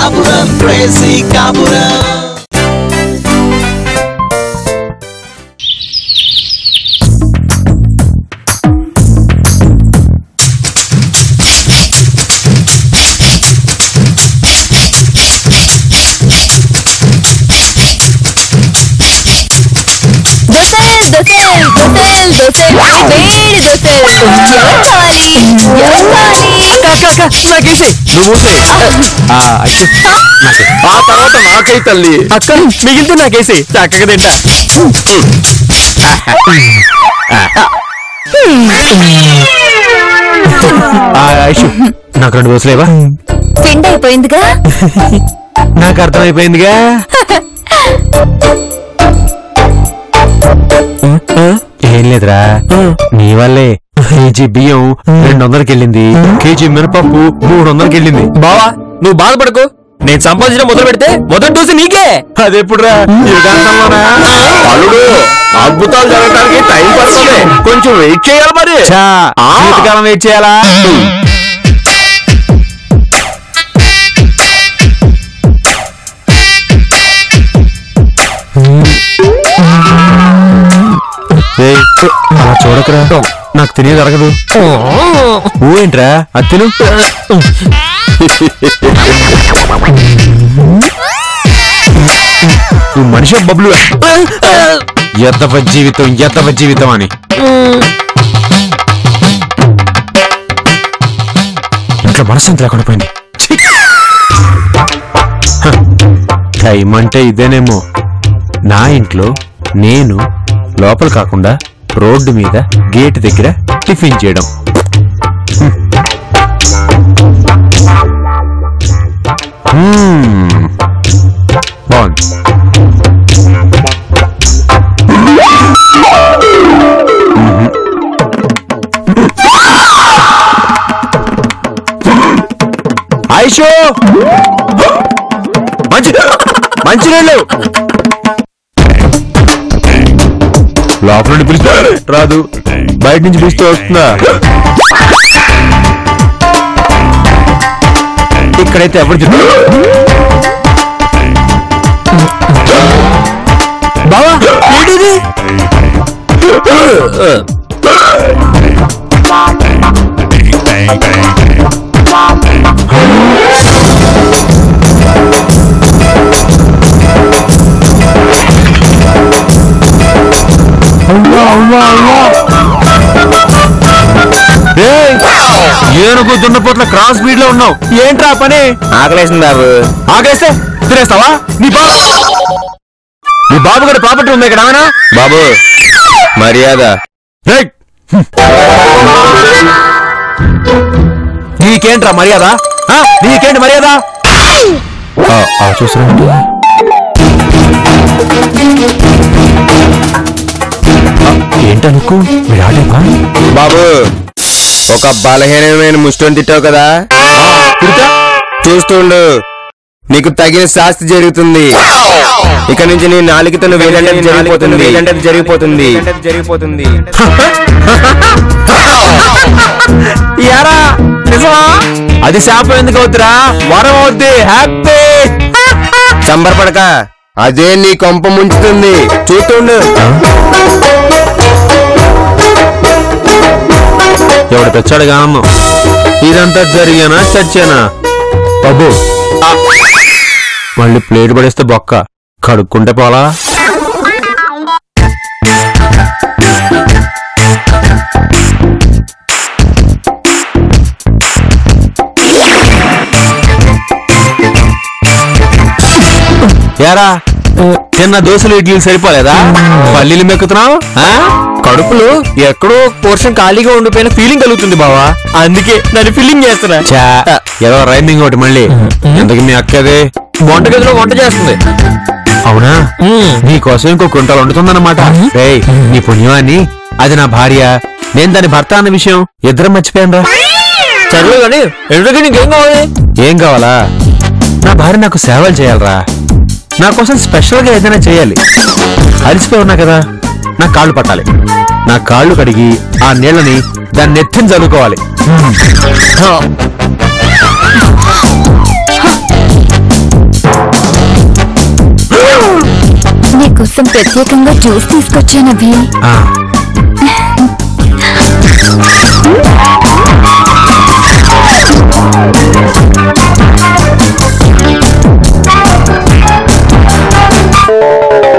కాపురం క్రేజీ కాపురం. ఆ తర్వాత నాకై తల్లి అక్క మిగిలితే నాకేసి చక్కగా తింటా. నాకు 2 దోశలేవా? పిండి అయిపోయిందిగా. నాకు అర్థమైపోయిందిగా. ఏం లేదురా, నీ వల్లే కేజీ బియ్యం 200కి వెళ్ళింది, కేజీ మినపప్పు 300కి వెళ్ళింది. బావా నువ్వు బాధపడకు, నేను సంపాదించడం మొదలు పెడితే మొదటి దోశ నీకే. అదెప్పుడురా? అల్లుడు అద్భుతాలు జరగడానికి టైం పడుతుంది, కొంచెం వెయిట్ చేయాలి. మరి జీవితకాలం వెయిట్ చేయాలా? అలా చూడకరా, నాకు తినే జరగదు. ఏంట్రా అది తిను. నువ్వు మనిషి బబ్లు. ఎద్దవ జీవితం ఎద్దవ జీవితం అని ఇంట్లో మనసంత లేకుండా పోయింది. టైం అంటే ఇదేనేమో. నా ఇంట్లో నేను లోపల కాకుండా రోడ్డు మీద గేట్ దగ్గర టిఫిన్ చేయడం. బాగుంది. ఐషో మంచినీళ్ళు లోపల నుండి పిలుస్తా రాదు, బయట నుంచి పిలుస్తూ వస్తుందా? ఇక్కడైతే ఎవరు చెప్తారు? బావా ఏంటిది? ఏనుగు దున్నపోట్ల క్రాస్ స్పీడ్ లో ఉన్నావు, ఏంట్రా పని? ఆకలేసింది బాబు. ఆకలేస్తే తినేస్తావా? నీ బాబు గారి ప్రాపర్టీ ఉంది ఇక్కడ. బాబు మర్యాద. నీకేంట్రా మర్యాద? నీకేంటి మర్యాద? చూసా ఏంటనుకో విరాడేమా? బాబు ఒక బలహీనమైన ముష్టం తిట్టావు కదా, చూస్తుండు నీకు తగిన శాస్తి జరుగుతుంది. ఇక నుంచి నీ నాలుగుతో జరిగిపోతుంది. యారా నిజమా? అది శాపం ఎందుకు అవుతురా, వరం అవుద్ది. హ్యాపీ. సంబరపడక, అదే నీ కొంప ముంచుతుంది. చూస్తుండు. ఎవడు తెచ్చాడు గానమ్మా? ఇదంతా జరిగానా చచ్చానా? బాబు మళ్ళీ ప్లేట్ పడేస్తే బొక్క, కడుక్కుంటే పోలా. యారా చిన్న దోశలు ఇడ్లీలు సరిపోలేదా? పల్లీలు మెక్కుతున్నావు. కడుపులో ఎక్కడో పోర్షన్ ఖాళీగా ఉండిపోయిన ఫీలింగ్ కలుగుతుంది బావా, అందుకే నన్ను ఫీలింగ్ చేస్తున్నా. ఏదో రైమింగ్ ఒకటి మళ్ళీ. ఎందుకు మీ అక్కదే వంటగదిలో వంట చేస్తుంది. అవునా? నీకోసం ఇంకో క్వింటాల్ వండుతుందన్నమాట. నీ పుణ్యమాన్ని, అది నా భార్య, నేను దాని భర్త అన్న విషయం ఇద్దరం మర్చిపోయాను రా. సర్లే కానీ ఎదురుగా నీకేం కావాలి? ఏం కావాలా? నా భార్య నాకు సేవలు చేయాలరా, నా కోసం స్పెషల్ గా ఏదైనా చేయాలి. అలసిపోయి ఉన్నా కదా, నా కాళ్ళు పట్టాలి. నా కాళ్ళు కడిగి ఆ నీళ్ళని దాన్ని నెత్తిని చదువుకోవాలి. నీకోసం ప్రత్యేకంగా జ్యూస్ తీసుకొచ్చాను అభి.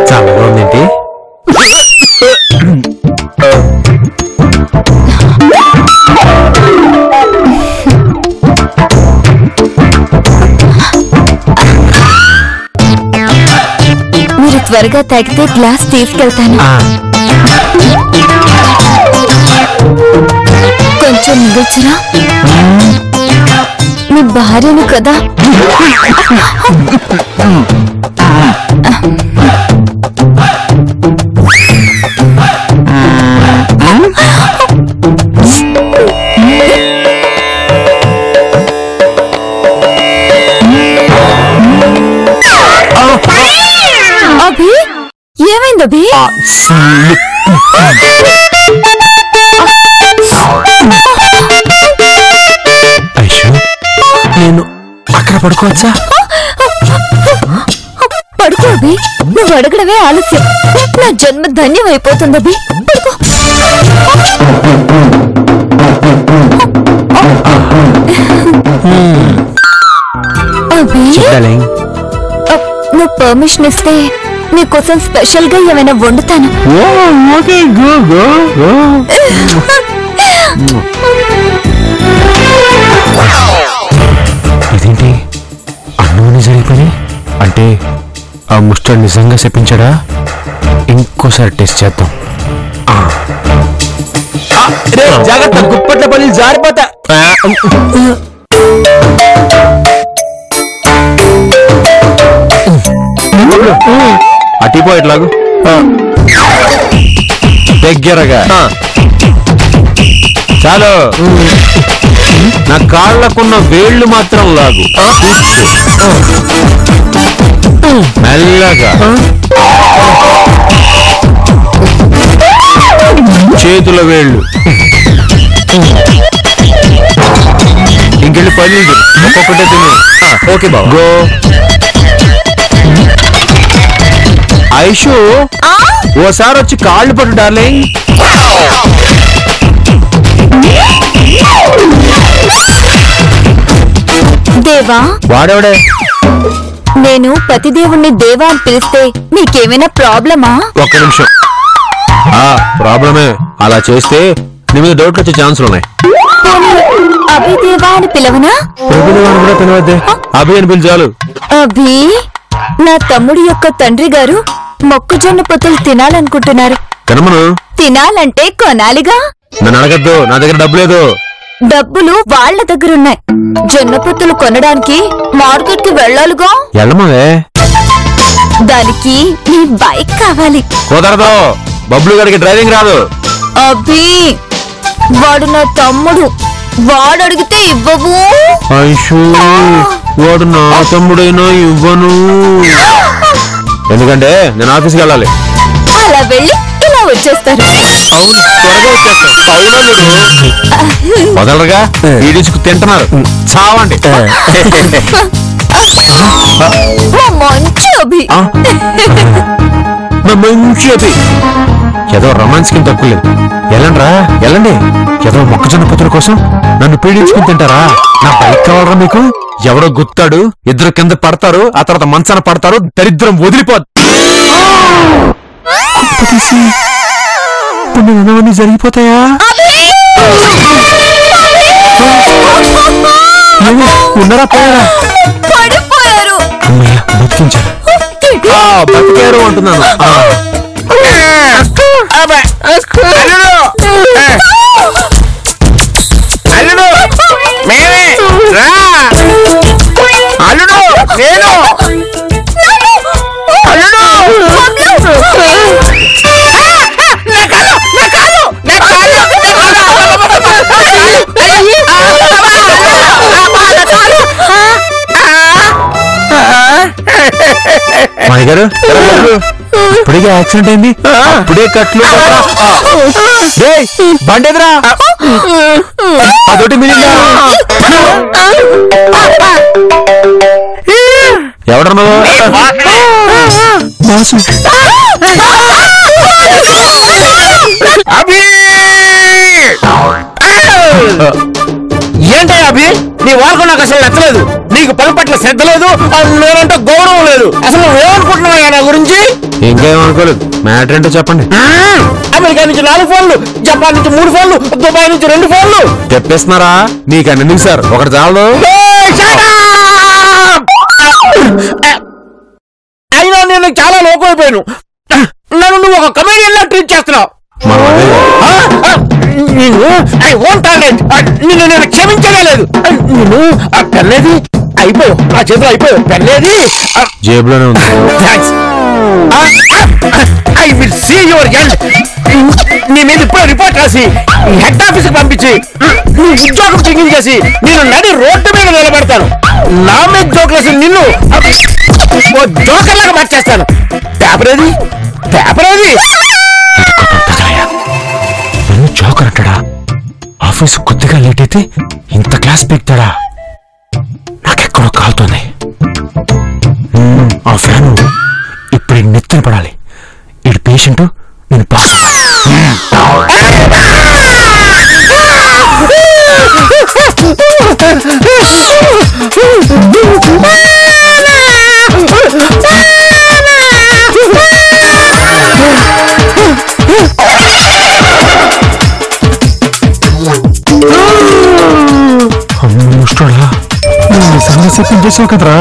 చాలా బాగుందేంటి? మీరు త్వరగా తాగితే గ్లాస్ తీసుకెళ్తాను. కొంచెం మిగిల్చరా? మీ భార్యను కదా. అభి, ఏమైంది అభి? నేను అక్కడ పడుకోవచ్చా? పడుకో అభి, నువ్వు అడగడమే ఆలస్యం. నా జన్మ ధన్యం అయిపోతుంది అభి. పడుకో. అభి, నువ్వు పర్మిషన్ ఇస్తే నీకోసం స్పెషల్ గా ఏమైనా వండుతాను. ఇదేంటి అన్నం జరిగిపోయి? అంటే ఆ ముస్టర్ నిజంగా చెప్పించాడా? ఇంకోసారి టెస్ట్ చేద్దాం. జాగ్రత్త, గుప్పట్ల పల్లి జారిపోతా. అట్టిపోయేట్లాగు దగ్గరగా. చాలు, నా కాళ్లకున్న వేళ్లు మాత్రం లాగు. మెల్లగా చేతుల వేళ్ళు. ఇంకెళ్ళి పని ఒక్కొక్కటే తిను. ఓకే బాబు, గో. ఐషు, ఓసారి వచ్చి కాళ్ళు పట్టు డార్లింగ్. దేవా, వాడేవాడే? నేను పతిదేవుణ్ణి దేవా అని పిలిస్తే నీకేమైనా ప్రాబ్లమా? ఒక్క నిమిషం. ప్రాబ్లమే. అలా చేస్తే నీ మీద డౌట్ వచ్చే ఛాన్సులు ఉన్నాయి. అభిదేవా అని పిలవనా? ప్రభుదేవాన్ని కూడా పిలవద్దే, అభి అని పిలిచాలు. అభి, నా తమ్ముడి యొక్క తండ్రి గారు మొక్కజొన్న పొత్తులు తినాలనుకుంటున్నారు. తినమను. తినాలంటే కొనాలిగా. నన్ను అడగద్దు, నా దగ్గర డబ్బు లేదు. డబ్బులు వాళ్ళ దగ్గరున్నాయి. జొన్న పొత్తులు కొనడానికి మార్కెట్ కి వెళ్ళాలిగా. వెళ్ళమవే. దానికి నీ బైక్ కావాలి. కుదరదు, బబ్లు గారికి డ్రైవింగ్ రాదు. అభి, వాడు నా తమ్ముడు. వాడు అడిగితే ఇవ్వవు. ఐషు, వాడు నా తమ్ముడైనా ఇవ్వను. ఎందుకంటే నేను ఆఫీస్కి వెళ్ళాలి. అలా వెళ్ళి ఇలా వచ్చేస్తారు. అవును, త్వరగా వచ్చేస్తాను. వదలరుగా, ఈడిచుకు తింటున్నారు. చావండి. మంచి అభి. మంచి అభి. ఏదో రొమాన్స్ కింద తక్కువ లేదు. వెళ్ళండిరా, వెళ్ళండి. ఏదో మొక్కజొన్న పొత్తుల కోసం నన్ను పీడించుకుని తింటారా? నా బైక్ కావాలరా మీకు? ఎవడో గుత్తాడు, ఇద్దరు కింద పడతారు, ఆ తర్వాత మంచాన పడతారు, దరిద్రం వదిలిపోద్ది. అన్నీ జరిగిపోతాయా? ఉన్నారా, పోయారా? పడిపోయారు. అమ్మయ్య, బతికించారు. బతికారు అంటున్నాను. అల్లుడు, మేమే రా. అల్లుడు, నేను. అల్లుడు, మాయ గారు, ఇప్పుడే యాక్సిడెంట్ అయింది. అప్పుడే కట్లు. బండి ఎదురా, అదొకటి మిలిందా? ఎవడన్నా బాసు? ఏంటంటే అభి నీ వాడుకో నాకు అసలు నచ్చలేదు. నీకు పని పట్ల శ్రద్ధ లేదు, నేనంటే గౌరవం లేదు. అసలు నువ్వేమనుకుంటున్నావు నా గురించి? ఇంకేమనుకోలేదు. మ్యాటర్ ఏంటో చెప్పండి. అమెరికా నుంచి 4 ఫోన్లు, జపాన్ నుంచి 3 ఫోన్లు, దుబాయ్ నుంచి 2 ఫోన్లు. చెప్పేస్తున్నారా? మీకు అన్ని సార్ ఒకటి చాలు. అయినా నేను చాలా లోకమైపోయాను. నన్ను నువ్వు ఒక కమేడియన్ లా ట్రీట్ చేస్తున్నావు. నిన్ను నేను క్షమించలే లేదు. నేను పెళ్ళేది అయిపోయావు, నా చేతిలో అయిపోయావు. పెళ్ళేది జేబులోనే ఉంది. I will see your end. నీ మీద ఇప్పుడు రిపోర్ట్ రాసి హెడ్ ఆఫీస్ కి పంపించి నీ ఉద్యోగం చిగించేసి నేను నడి రోడ్డు మీద నిలబెడతాను. నా మీద జోకులేసి నిన్ను జోకర్ లాగా మార్చేస్తాను. పేపరేది పేపరేది? జోకర్ అంటాడా? ఆఫీస్ కొద్దిగా లేట్ అయితే ఇంత క్లాస్ పీక్తాడా? నాకెక్కడో కాలుతోంది. ఆ ఫ్యాను ఇప్పుడు నెత్తిన పడాలి. ఇటు పేషెంట్, నేను చెప్పించేసావు కదరా.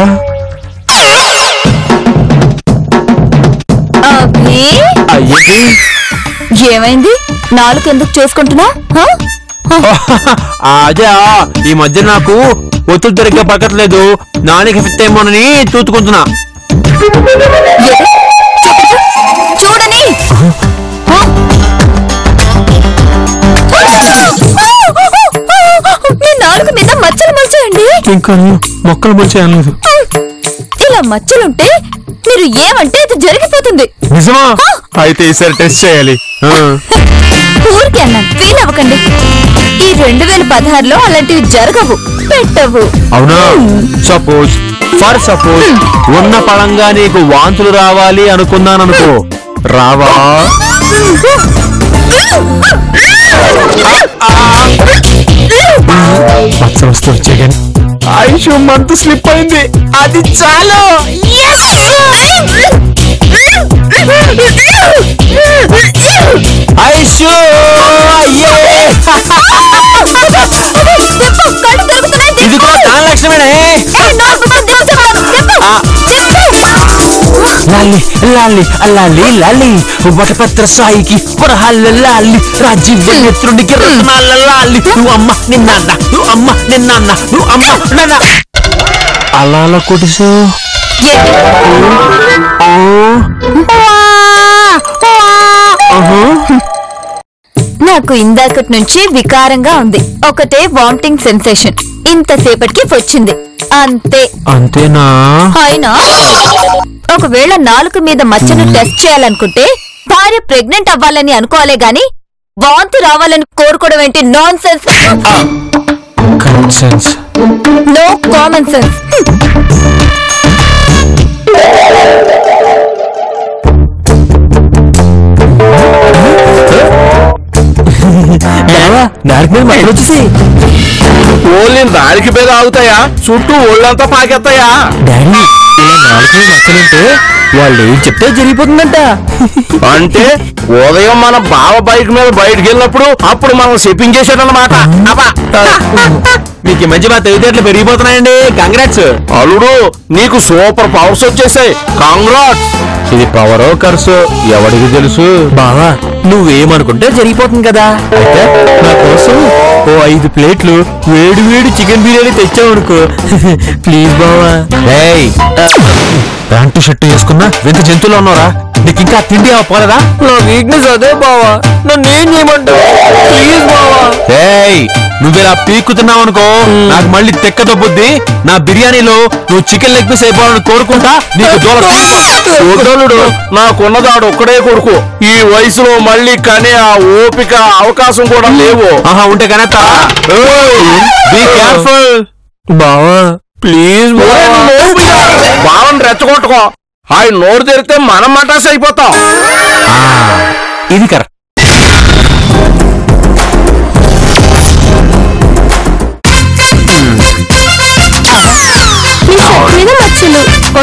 ఏమైంది? నాలుగు ఎందుకు చేసుకుంటున్నా? అదే ఈ మధ్య నాకు ఒత్తులు తిరిగ్గా పక్కట్లేదు. నానికి ఎఫెక్ట్ ఏమోనని చూసుకుంటున్నా. చూడని నాలుగు మీద మచ్చలు మలిచేయండి. ఇంకా మొక్కలు మలిచేయలేదు. ఇలా మచ్చలుంటే మీరు ఏమంటే అది జరిగిపోతుంది. నిజమా? అయితే ఈసారి టెస్ట్ చేయాలి. ఊరికే అన్నాను, ఫీల్ అవ్వకండి. ఈ 2016లో అలాంటివి జరగవు, పెట్టవు. అవునా? సపోజ్ ఉన్న పళంగా నీకు వాంతులు రావాలి అనుకున్నాననుకో, రావా? మచ్చలు వస్తూ వచ్చే గాని ఆయుష్ మంత్ స్లిప్ అయింది. అది చాలు. ఆయుష్ ఇది కూడా దాని లక్షణమేనే. లాలి లాలి అల్లాలి లాలి వటపత్ర సాయికి పొరహాల లాలి రాజీవ్ నేత్రుడికి రత్నాల లాలి. నువ్వు అమ్మ నిన్నాన్న, నువ్వు అమ్మ నిన్నాన్న, నువ్వు అమ్మ నాన్న. అలా అలా కొట్టేసు. నాకు ఇందాకటి నుంచి వికారంగా ఉంది. ఒకటే వామిటింగ్ సెన్సేషన్. ఇంతసేపటికి వచ్చింది అంతే. అంతేనా? అయినా ఒకవేళ నాలుక మీద మచ్చను టెస్ట్ చేయాలనుకుంటే భార్య ప్రెగ్నెంట్ అవ్వాలని అనుకోవాలే గాని వాంతి రావాలని కోరుకోవడం ఏంటి? Nonsense. No common sense. Only దానికి మీద ఆగుతాయా? చుట్టూ ఒళ్ళంతా పాకెత్తాయా? డాడీ ఇలా నాలుగు మచ్చలుంటే వాళ్ళు ఏం చెప్తే జరిగిపోతుందంట. అంటే ఉదయం మన బావ బైక్ మీద బయటకు వెళ్ళినప్పుడు అప్పుడు మనం షిప్పింగ్ చేసాడన్నమాట. మీకు ఈ మధ్య మా తెలివితేటలు పెరిగిపోతున్నాయండి. కంగ్రాట్స్ అల్లుడు, నీకు సూపర్ పవర్స్ వచ్చేసాయి. కాంగ్రాట్స్. ఇది పవరో కర్సో ఎవడికి తెలుసు. బావా నువ్వేమనుకుంటే జరిగిపోతుంది కదా. అయితే నా కోసం ఓ 5 ప్లేట్లు వేడి వేడి చికెన్ బిర్యానీ తెచ్చావనుకో. ప్లీజ్ బావా. ప్యాంటు షర్టు వేసుకున్నా వింత జంతువులో ఉన్నారా? నీకు ఇంకా తిండి పోలేదా? నా వీక్నెస్ అదే బావా, నన్ను ఏం చేయమంటావు? ప్లీజ్ బావా. నువ్వేలా పీక్కుతున్నావు అనుకో, నాకు మళ్ళీ తెక్కతో బుద్ధి. నా బిర్యానీలో నువ్వు చికెన్ లెగ్ పీస్ అయిపోవాలని కోరుకుంటా. నీకు చూడలుడు, నాకున్నదాడు ఒక్కడే కొడుకు. ఈ వయసులో మళ్ళీ కనే ఆ ఓపిక అవకాశం కూడా లేవు. ఆహా ఉంటే కనెత్తా. బీ కేర్ఫుల్ బావా. ప్లీజ్ బావని రెచ్చగొట్టుకో. ఆయన నోరు తెరితే మనం మటాస్ అయిపోతాం. ఇది కరెక్ట్.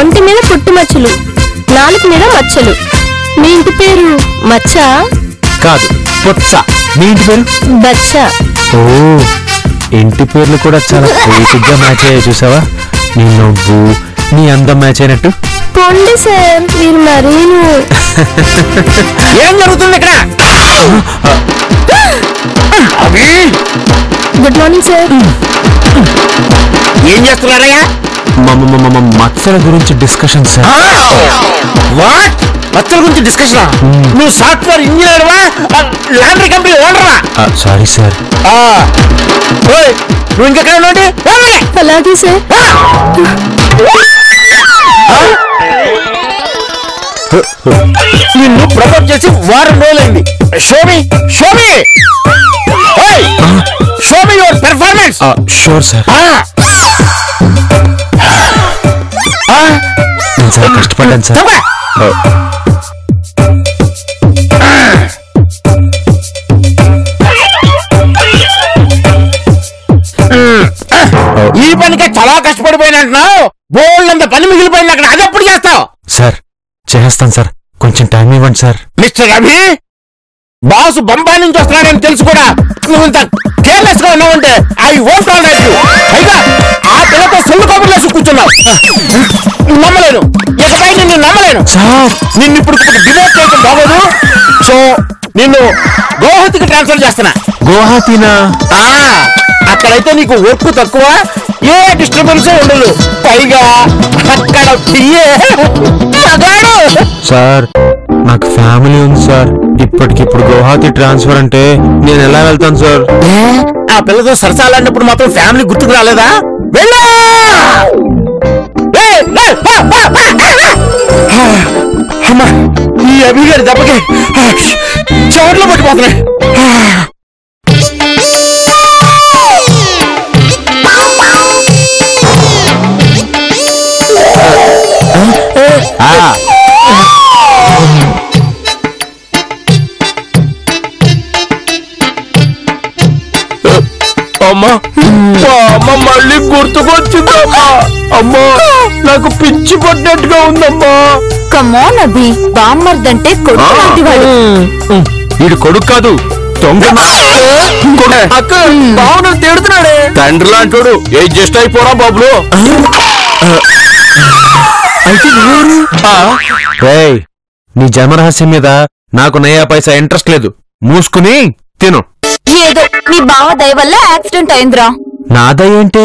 ఒంటి మీద పుట్టు మచ్చలు, నాలుగు మీద మచ్చలు. మీ ఇంటి పేరు మచ్చ కాదు, పుచ్చ. మీ ఇంటి పేరు బచ్చ. ఓ, ఇంటి పేర్లు కూడా చాలా క్రియేటివ్ గా మ్యాచ్ అయ్యాయి చూసావా? నీ నవ్వు, నీ అందం మ్యాచ్ అయినట్టు. పోండి సార్, మీరు మరీను. ఏం జరుగుతుంది ఇక్కడ? అభి, గుడ్ మార్నింగ్ సార్. ఏం చేస్తున్నారయ్యా? మచ్చల గురించి డిస్కషన్ సార్. వాట్? మచ్చల గురించి డిస్కషన్? నువ్వు సాఫ్ట్వేర్ ఇంజనీర్వా, లాండ్రీ కంపెనీ ఓనర్వా? Sorry sir. నువ్వు ఇంకెక్కడ ఉండండి. అలాగే సార్. నిన్ను ప్రపోజ్ చేసి వారం రోజులైంది. Xiaomi Xiaomi Xiaomi your performance. Sure sir. నేను చాలా కష్టపడ్డాను సార్. ఈ పనికే చాలా కష్టపడిపోయినట్టున్నావు. బోల్డంత పని మిగిలిపోయింది అక్కడ. అది ఎప్పుడు చేస్తావు? సార్ చేస్తాను సార్, కొంచెం టైం ఇవ్వండి సార్. మిస్టర్ అభి, బాసు బొంబాయి నుంచి వస్తున్నాడని తెలుసు కూడా నువ్వు ఇంత కేర్లెస్ గా ఉన్నావంటే ఐ వోంట్ టాలరేట్ యు. పైగా ఆ పిల్లతో సెల్లు కబుర్లేసి కూర్చున్నావు. నమ్మలేను, ఇకపై నిన్ను నమ్మలేను సార్. నిన్ను ఇప్పుడు డివోర్స్ చేయడం బాగోదు. సో నిన్ను గౌహతికి ట్రాన్స్ఫర్ చేస్తున్నా. గువాహతినా? అక్కడైతే నీకు వర్క్ తక్కువ, ఏ డిస్టర్బెన్స్ ఉండదు. పైగా అక్కడ సార్ నాకు ఫ్యామిలీ ఉంది సార్. ఇప్పటికిప్పుడు గువాహతి ట్రాన్స్ఫర్ అంటే నేను ఎలా వెళ్తాను సార్? ఆ పిల్లతో సరసాలన్నప్పుడు మాత్రం ఫ్యామిలీ గుర్తుకు రాలేదా? వెళ్ళా అమ్మా, ఈ అభి గారి దెబ్బకి చోట్ల పట్టిపోతున్నాయి. అమ్మా, అమ్మ మళ్ళీ గుర్తుకొచ్చిందమ్మా. అమ్మా, నాకు పిచ్చి పట్టినట్టుగా ఉందమ్మా. కమోన్ అభి, బామ్మర్దంటే కొడుకు లాంటివాడు. వీడు కొడుకు కాదు, దొంగ. అక్క బావును తిడుతున్నాడే. తండ్రి లాంటోడు అడ్జస్ట్ అయిపోరా బాబులు. నీ జన్మరహస్యం మీద నాకు నయా పైసా ఇంట్రెస్ట్ లేదు. మూసుకుని తిను. ఏదో మీ బావ దయ వల్ల యాక్సిడెంట్ అయిందిరా. నా దయ ఏంటే?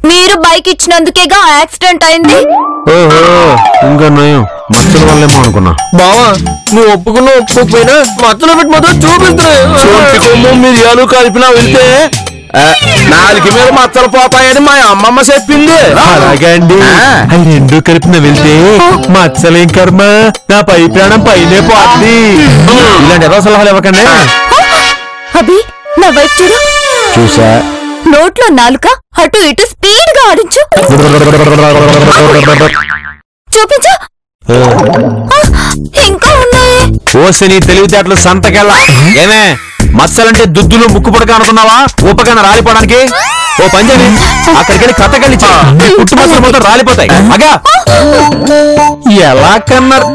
మీరు బైక్ ఇచ్చినందుకేగా యాక్సిడెంట్ అయింది. ఓహో, ఇంకా నయం. మచ్చల వల్లేమో అనుకున్నా. బావా, నువ్వు ఒప్పుకున్నా ఒప్పుకోకపోయినా మచ్చలు పెట్టి మాత్రం చూపిస్తున్నావు. మిరియాలు కలిపినా వెళ్తే 4 మీద మచ్చలు పోతాయని మా అమ్మమ్మ చెప్పింది. అలాగే అండి, అవి రెండు కలిపిన వెళ్తే మచ్చలేం కర్మ, నా పై ప్రాణం పైనే పోతుంది. ఇలాంటి ఏదో సలహాలు ఇవ్వకండి. అభి, నా వైపు చూడు. చూసా. నోట్లో నాలుక అటు ఇటు స్పీడ్ గా ఆడించు. చూపించు. ఇంకా ఉన్నాయి. ఓసి నీ తెలివితేటలు సంతకెళ్ళా. ఏమే, మచ్చలంటే దుద్దులు ముక్కు పుడక అనుకున్నావా? ఊపకన్నా రాలిపోవడానికి. ఓ పంజని అక్కడికెళ్ళి కథకెళ్ళిచ్చా, పుట్టు మచ్చలు మొత్తం రాలిపోతాయి. అగా ఎలా కన్నారు?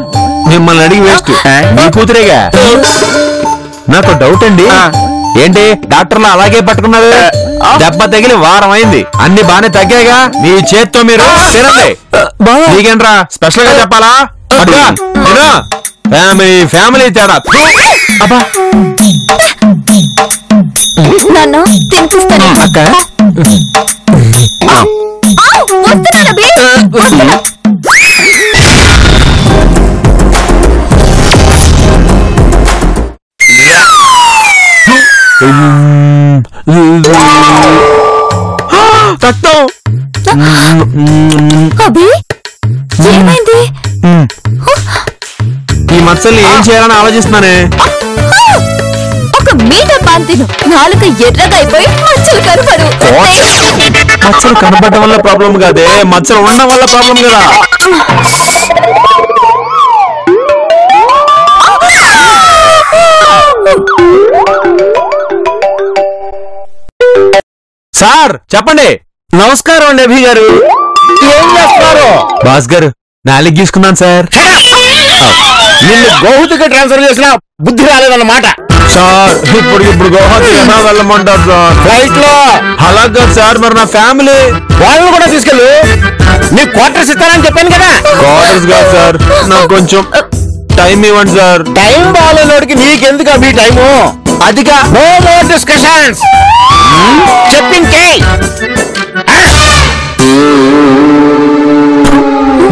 మిమ్మల్ని అడిగి వేస్ట్. మీ కూతురేగా. నాకు డౌట్ అండి. ఏంటి డాక్టర్లు అలాగే పట్టుకున్నారు? దెబ్బ తగిలి వారం అయింది, అన్ని బానే తగ్గాయిగా. మీ చేత్తో మీరు తినండి. నీకేంట్రా స్పెషల్ గా చెప్పాలా? ఫ్యామిలీ తేడా. నన్ను తినిపిస్తాను. అక్క రక్తం. అభి, ఏమైంది? ఈ మచ్చల్ని ఏం చేయాలని ఆలోచిస్తున్నానే. ఒక మీద పాంతిను నాలుక ఎర్రగా అయిపోయి మచ్చలు కనపడు. మచ్చలు కనపడడం వల్ల ప్రాబ్లం కాదే, మచ్చలు ఉండడం వల్ల ప్రాబ్లం కదా. సార్ చెప్పండి. నమస్కారం అండి అభి గారు. ఏం చేస్తున్నారు? బాస్ గారు, నాలుగు గీసుకున్నాను సార్. నిన్ను గోహతికి ట్రాన్స్ఫర్ చేసిన బుద్ధి రాలేదన్నమాట. సార్ ఇప్పుడు గోహతి ఎలా వెళ్ళమంటారు సార్? ఫ్లైట్ లో. అలాగా సార్, మరి నా ఫ్యామిలీ వాళ్ళని కూడా తీసుకెళ్ళు. నీ క్వార్టర్స్ ఇస్తానని చెప్పాను కదా. క్వార్టర్స్ కాదు సార్, నాకు కొంచెం టైం ఇవ్వండి సార్. టైం బాగాలేనోడికి నీకెందుకు మీ టైము? అదిగా నో మోర్ డిస్కషన్స్. చెప్పింకే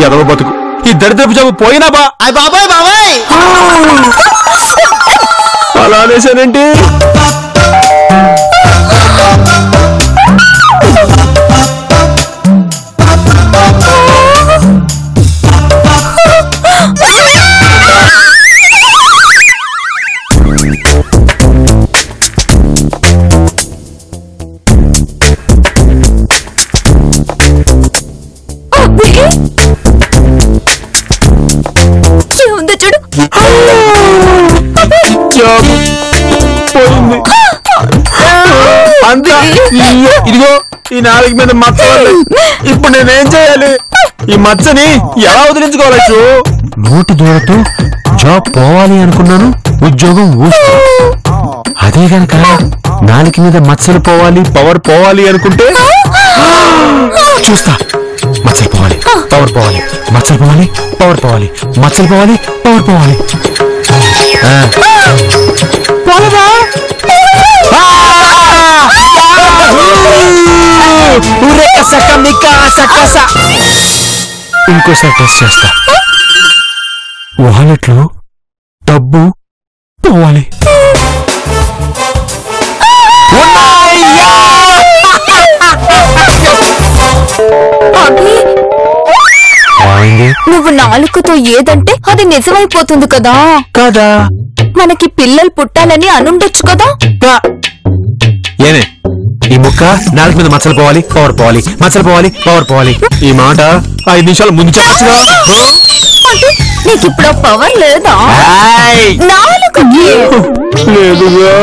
ఎదవ బతుకు. ఈ దరిద్రపు జాబు పోయినా బాబాయ్ బాబాయ్ అలా అనేసానంటే చూడు. పోయింది. అంతే. ఇదిగో ఈ నాలుగు మీద మచ్చ. ఇప్పుడు నేనేం చేయాలి? ఈ మచ్చని ఎలా వదిలించుకోవచ్చు? నోటి దూరతో జాబ్ పోవాలి అనుకున్నాను, ఉద్యోగం ఊస్తూ. అదే గనక నాలుగు మీద మచ్చలు పోవాలి, పవర్ పోవాలి అనుకుంటే చూస్తా. మచ్చలు పోవాలి, పవర్ పోవాలి, మచ్చలు పోవాలి, పవర్ పోవాలి, మచ్చలు పోవాలి, పవర్ పోవాలి. ఇంకోసారి టెస్ట్ చేస్తా. వాలెట్ లో డబ్బు పోవాలి. నువ్వు నాలుకతో ఏదంటే అది నిజమైపోతుంది కదా. కదా, మనకి పిల్లలు పుట్టాలని అనుండొచ్చు కదా. ఏనే ఈ ముక్క నాలుగు మీద మచ్చలు పోవాలి, పవర్ పోవాలి, మచ్చలు పోవాలి, పవర్ పోవాలి. ఈ మాట 5 నిమిషాలు ముందు చెప్పచ్చుగా. అంటే నీకు ఇప్పుడు పవర్ లేదా? నాలుగుకి లేదుగా.